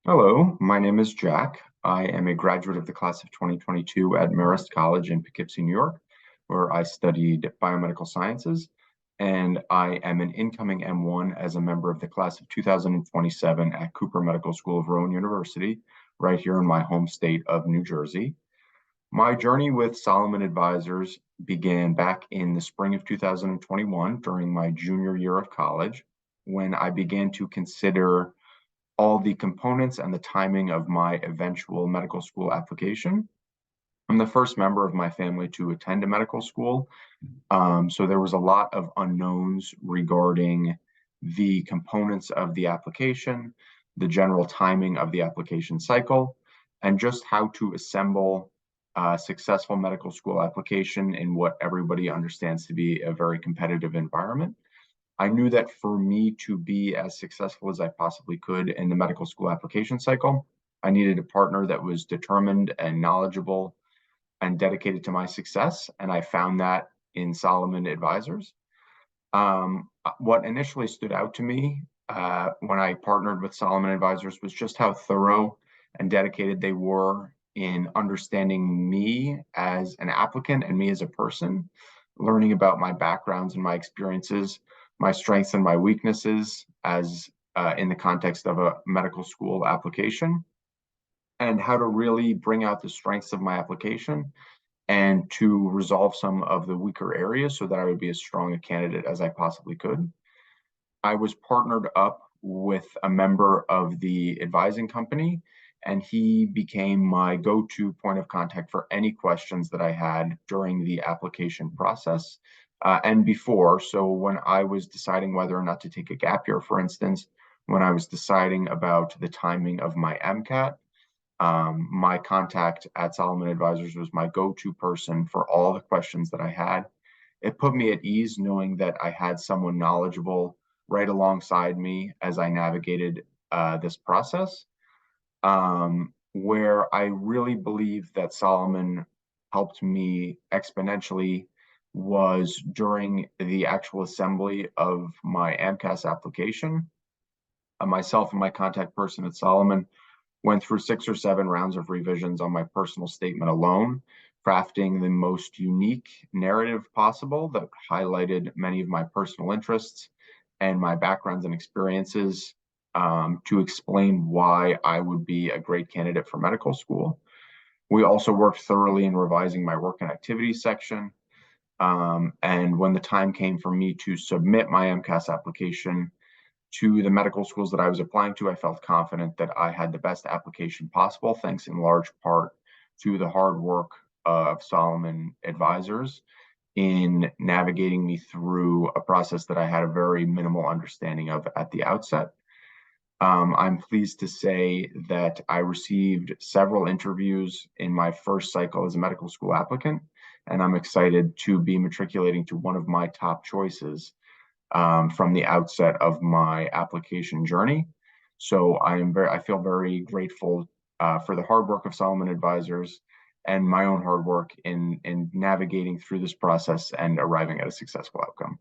Hello, my name is Jack. I am a graduate of the class of 2022 at Marist College in Poughkeepsie, New York, where I studied biomedical sciences, and I am an incoming M1 as a member of the class of 2027 at Cooper Medical School of Rowan University, right here in my home state of New Jersey. My journey with Solomon Advisors began back in the spring of 2021 during my junior year of college, when I began to consider all the components and the timing of my eventual medical school application. I'm the first member of my family to attend a medical school, so there was a lot of unknowns regarding the components of the application, the general timing of the application cycle, and just how to assemble a successful medical school application in what everybody understands to be a very competitive environment. I knew that for me to be as successful as I possibly could in the medical school application cycle, I needed a partner that was determined and knowledgeable and dedicated to my success. And I found that in Solomon Advisors. What initially stood out to me when I partnered with Solomon Advisors was just how thorough and dedicated they were in understanding me as an applicant and me as a person, learning about my backgrounds and my experiences, my strengths and my weaknesses as in the context of a medical school application, and how to really bring out the strengths of my application and to resolve some of the weaker areas so that I would be as strong a candidate as I possibly could. I was partnered up with a member of the advising company, and he became my go-to point of contact for any questions that I had during the application process and before. So when I was deciding whether or not to take a gap year, for instance, when I was deciding about the timing of my MCAT, my contact at Solomon Advisors was my go-to person for all the questions that I had. It put me at ease knowing that I had someone knowledgeable right alongside me as I navigated this process. Where I really believe that Solomon helped me exponentially was during the actual assembly of my AMCAS application. Myself and my contact person at Solomon went through 6 or 7 rounds of revisions on my personal statement alone, crafting the most unique narrative possible that highlighted many of my personal interests and my backgrounds and experiences to explain why I would be a great candidate for medical school. We also worked thoroughly in revising my work and activities section. And when the time came for me to submit my MCAS application, to the medical schools that I was applying to, I felt confident that I had the best application possible, thanks in large part to the hard work of Solomon Advisors in navigating me through a process that I had a very minimal understanding of at the outset. I'm pleased to say that I received several interviews in my first cycle as a medical school applicant, and I'm excited to be matriculating to one of my top choices from the outset of my application journey. So I feel very grateful for the hard work of Solomon Advisors and my own hard work in navigating through this process and arriving at a successful outcome.